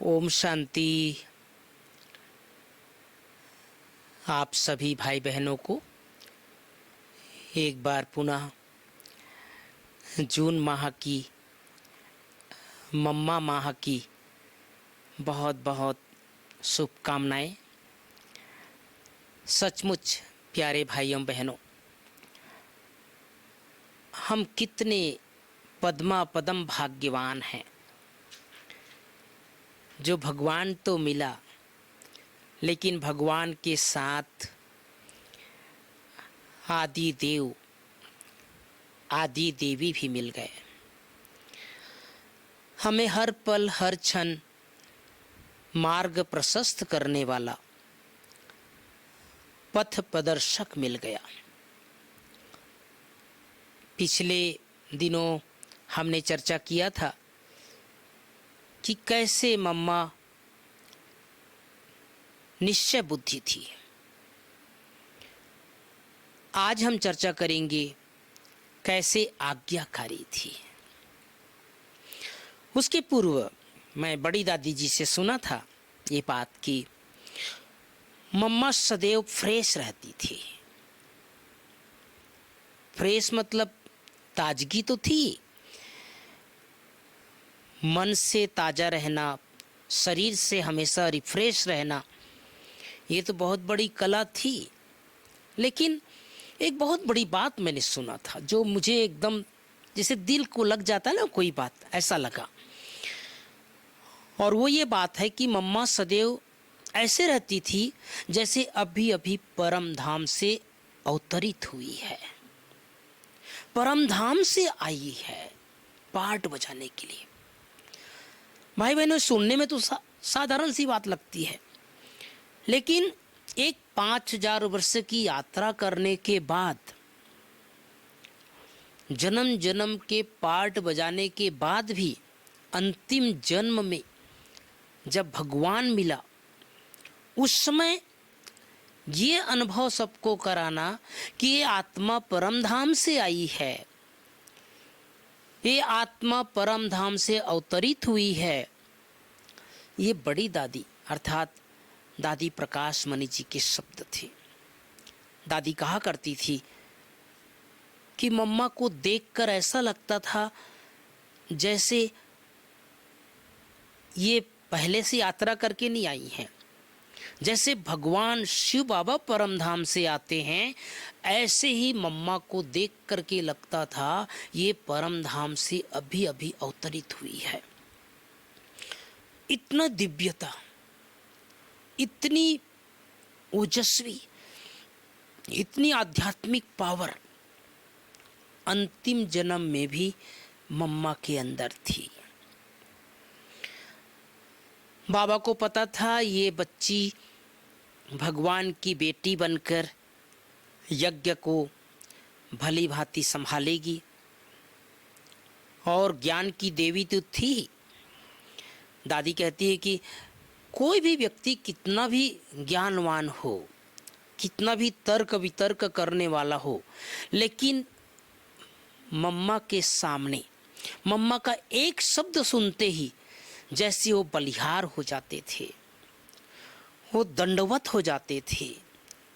ओम शांति। आप सभी भाई बहनों को एक बार पुनः जून माह की मम्मा माह की बहुत बहुत शुभकामनाएं। सचमुच प्यारे भाइयों बहनों, हम कितने पद्मा पदम भाग्यवान हैं जो भगवान तो मिला, लेकिन भगवान के साथ आदि देव आदि देवी भी मिल गए। हमें हर पल हर क्षण मार्ग प्रशस्त करने वाला पथ प्रदर्शक मिल गया। पिछले दिनों हमने चर्चा किया था कि कैसे मम्मा निश्चय बुद्धि थी। आज हम चर्चा करेंगे कैसे आज्ञाकारी थी। उसके पूर्व मैं बड़ी दादी जी से सुना था ये बात कि मम्मा सदैव फ्रेश रहती थी। फ्रेश मतलब ताजगी तो थी, मन से ताजा रहना, शरीर से हमेशा रिफ्रेश रहना, ये तो बहुत बड़ी कला थी। लेकिन एक बहुत बड़ी बात मैंने सुना था जो मुझे एकदम जैसे दिल को लग जाता है ना, कोई बात ऐसा लगा। और वो ये बात है कि मम्मा सदैव ऐसे रहती थी जैसे अभी अभी परम धाम से अवतरित हुई है, परम धाम से आई है पाठ बजाने के लिए। भाई बहनों, सुनने में तो साधारण सी बात लगती है, लेकिन एक 5000 वर्ष की यात्रा करने के बाद, जन्म जन्म के पाठ बजाने के बाद भी अंतिम जन्म में जब भगवान मिला, उस समय ये अनुभव सबको कराना कि ये आत्मा परम धाम से आई है, ये आत्मा परम धाम से अवतरित हुई है। ये बड़ी दादी अर्थात दादी प्रकाश मणि जी के शब्द थे। दादी कहा करती थी कि मम्मा को देखकर ऐसा लगता था जैसे ये पहले से यात्रा करके नहीं आई हैं। जैसे भगवान शिव बाबा परम धाम से आते हैं, ऐसे ही मम्मा को देख करके लगता था ये परम धाम से अभी अभी अवतरित हुई है। इतना दिव्यता, इतनी ओजस्वी, इतनी आध्यात्मिक पावर अंतिम जन्म में भी मम्मा के अंदर थी। बाबा को पता था ये बच्ची भगवान की बेटी बनकर यज्ञ को भली भांति संभालेगी, और ज्ञान की देवी तो थी। दादी कहती है कि कोई भी व्यक्ति कितना भी ज्ञानवान हो, कितना भी तर्क वितर्क करने वाला हो, लेकिन मम्मा के सामने मम्मा का एक शब्द सुनते ही जैसे वो बलिहार हो जाते थे, वो दंडवत हो जाते थे,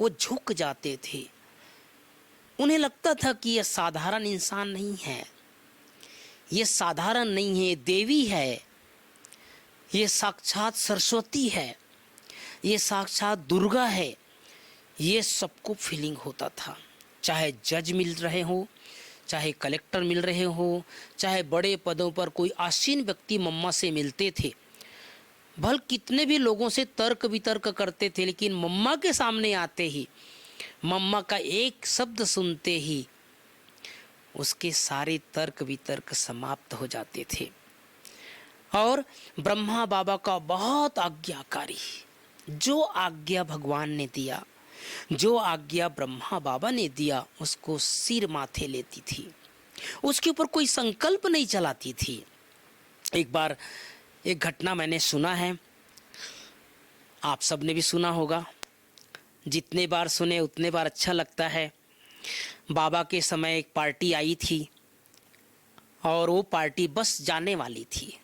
वो झुक जाते थे। उन्हें लगता था कि यह साधारण इंसान नहीं है, ये साधारण नहीं है, देवी है, ये साक्षात सरस्वती है, ये साक्षात दुर्गा है। ये सबको फीलिंग होता था। चाहे जज मिल रहे हो, चाहे कलेक्टर मिल रहे हो, चाहे बड़े पदों पर कोई आसीन व्यक्ति मम्मा से मिलते थे, भल कितने भी लोगों से तर्क वितर्क करते थे, लेकिन मम्मा के सामने आते ही, मम्मा का एक शब्द सुनते ही उसके सारे तर्क वितर्क समाप्त हो जाते थे। और ब्रह्मा बाबा का बहुत आज्ञाकारी, जो आज्ञा भगवान ने दिया, जो आज्ञा ब्रह्मा बाबा ने दिया, उसको सिर माथे लेती थी, उसके ऊपर कोई संकल्प नहीं चलाती थी। एक बार एक घटना मैंने सुना है, आप सबने भी सुना होगा। जितने बार सुने उतने बार अच्छा लगता है। बाबा के समय एक पार्टी आई थी और वो पार्टी बस जाने वाली थी।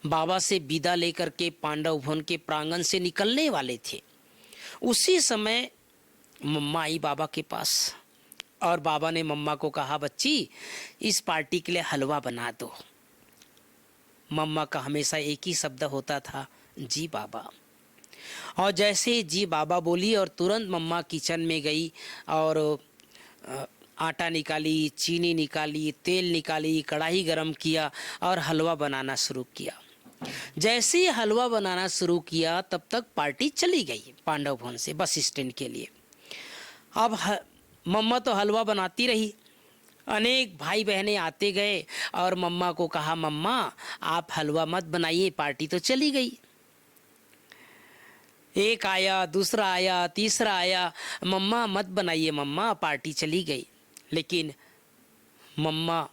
बाबा से विदा लेकर के पांडव भवन के प्रांगण से निकलने वाले थे, उसी समय मम्मा आई बाबा के पास और बाबा ने मम्मा को कहा, बच्ची इस पार्टी के लिए हलवा बना दो। मम्मा का हमेशा एक ही शब्द होता था, जी बाबा। और जैसे जी बाबा बोली और तुरंत मम्मा किचन में गई और आटा निकाली, चीनी निकाली, तेल निकाली, कढ़ाई गरम किया और हलवा बनाना शुरू किया। जैसे ही हलवा बनाना शुरू किया तब तक पार्टी चली गई पांडव भवन से बस स्टैंड के लिए। अब मम्मा तो हलवा बनाती रही, अनेक भाई बहनें आते गए और मम्मा को कहा, मम्मा आप हलवा मत बनाइए, पार्टी तो चली गई। एक आया, दूसरा आया, तीसरा आया, मम्मा मत बनाइए मम्मा, पार्टी चली गई। लेकिन मम्मा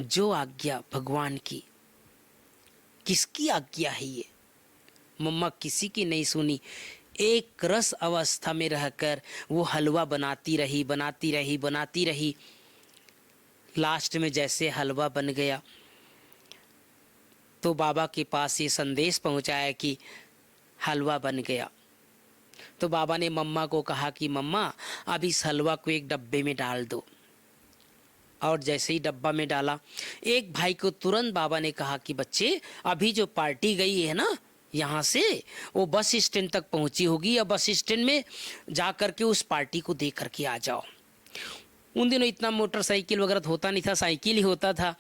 जो आज्ञा भगवान की, किसकी आज्ञा है ये? मम्मा किसी की नहीं सुनी, एक रस अवस्था में रहकर वो हलवा बनाती रही, बनाती रही, बनाती रही। लास्ट में जैसे हलवा बन गया तो बाबा के पास ये संदेश पहुंचाया कि हलवा बन गया। तो बाबा ने मम्मा को कहा कि मम्मा अब इस हलवा को एक डब्बे में डाल दो। और जैसे ही डब्बा में डाला, एक भाई को तुरंत बाबा ने कहा कि बच्चे अभी जो पार्टी गई है ना यहाँ से, वो बस स्टैंड तक पहुँची होगी, या बस स्टैंड में जा कर के उस पार्टी को देख करके आ जाओ। उन दिनों इतना मोटरसाइकिल वगैरह तो होता नहीं था, साइकिल ही होता था।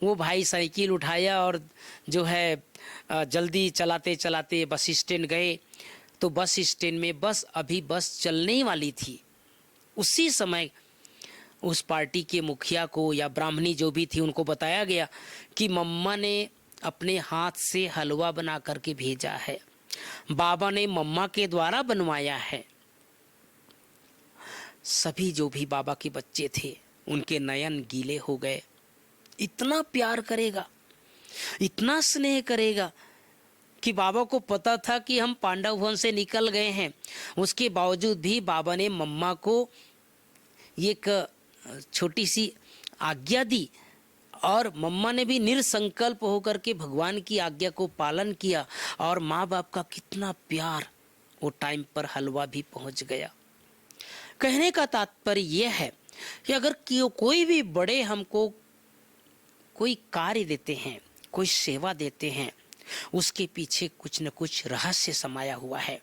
वो भाई साइकिल उठाया और जो है जल्दी चलाते चलाते बस स्टैंड गए। तो बस स्टैंड में अभी बस चलने ही वाली थी। उसी समय उस पार्टी के मुखिया को या ब्राह्मणी जो भी थी उनको बताया गया कि मम्मा ने अपने हाथ से हलवा बना करके भेजा है, बाबा ने मम्मा के द्वारा बनवाया है। सभी जो भी बाबा के बच्चे थे उनके नयन गीले हो गए। इतना प्यार करेगा, इतना स्नेह करेगा कि बाबा को पता था कि हम पांडव भवन से निकल गए हैं, उसके बावजूद भी बाबा ने मम्मा को एक छोटी सी आज्ञा दी और मम्मा ने भी निरसंकल्प होकर के भगवान की आज्ञा को पालन किया। और माँ बाप का कितना प्यार, वो टाइम पर हलवा भी पहुंच गया। कहने का तात्पर्य यह है कि अगर कोई भी बड़े हमको कोई कार्य देते हैं, कोई सेवा देते हैं, उसके पीछे कुछ न कुछ रहस्य समाया हुआ है।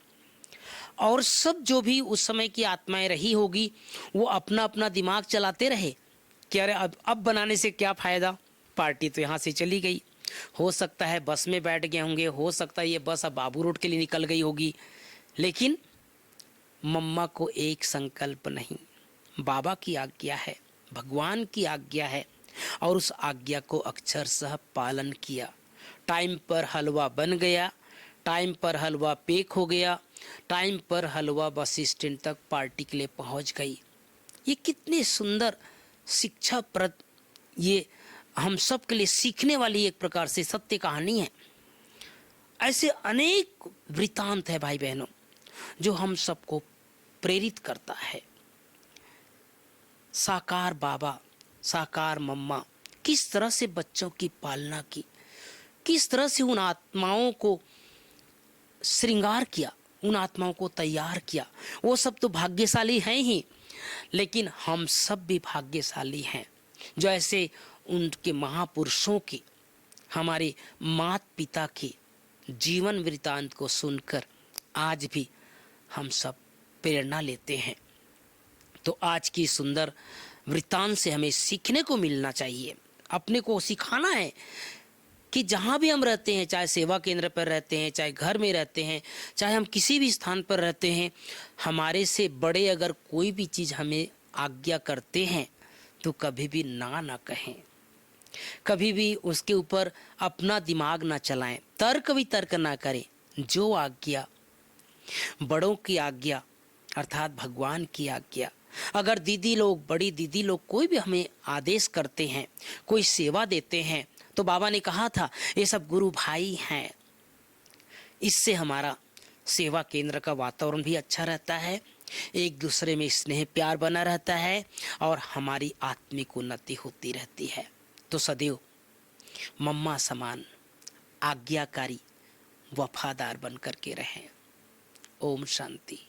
और सब जो भी उस समय की आत्माएं रही होगी वो अपना अपना दिमाग चलाते रहे कि अरे अब बनाने से क्या फ़ायदा, पार्टी तो यहाँ से चली गई। हो सकता है बस में बैठ गए होंगे, हो सकता है ये बस अब बाबू रोड के लिए निकल गई होगी। लेकिन मम्मा को एक संकल्प नहीं, बाबा की आज्ञा है, भगवान की आज्ञा है, और उस आज्ञा को अक्षरशः पालन किया। टाइम पर हलवा बन गया, टाइम पर हलवा पैक हो गया, टाइम पर हलवा बस स्टैंड तक पार्टी के लिए पहुंच गई। ये कितनी सुंदर शिक्षाप्रद, ये हम सब के लिए सीखने वाली एक प्रकार से सत्य कहानी है। ऐसे अनेक वृतांत है भाई बहनों जो हम सबको प्रेरित करता है। साकार बाबा, साकार मम्मा किस तरह से बच्चों की पालना की, किस तरह से उन आत्माओं को श्रृंगार किया, उन आत्माओं को तैयार किया। वो सब तो भाग्यशाली हैं ही, लेकिन हम सब भी भाग्यशाली हैं जो ऐसे उनके महापुरुषों की, हमारे माता पिता के जीवन वृतांत को सुनकर आज भी हम सब प्रेरणा लेते हैं। तो आज की सुंदर वृतांत से हमें सीखने को मिलना चाहिए, अपने को सिखाना है कि जहाँ भी हम रहते हैं, चाहे सेवा केंद्र पर रहते हैं, चाहे घर में रहते हैं, चाहे हम किसी भी स्थान पर रहते हैं, हमारे से बड़े अगर कोई भी चीज़ हमें आज्ञा करते हैं तो कभी भी ना कहें, कभी भी उसके ऊपर अपना दिमाग ना चलाएं, तर्क ना करें। जो आज्ञा, बड़ों की आज्ञा अर्थात भगवान की आज्ञा, अगर दीदी लोग, बड़ी दीदी लोग कोई भी हमें आदेश करते हैं, कोई सेवा देते हैं, तो बाबा ने कहा था ये सब गुरु भाई हैं। इससे हमारा सेवा केंद्र का वातावरण भी अच्छा रहता है, एक दूसरे में स्नेह प्यार बना रहता है और हमारी आत्मिक उन्नति होती रहती है। तो सदैव मम्मा समान आज्ञाकारी वफादार बनकर के रहें। ओम शांति।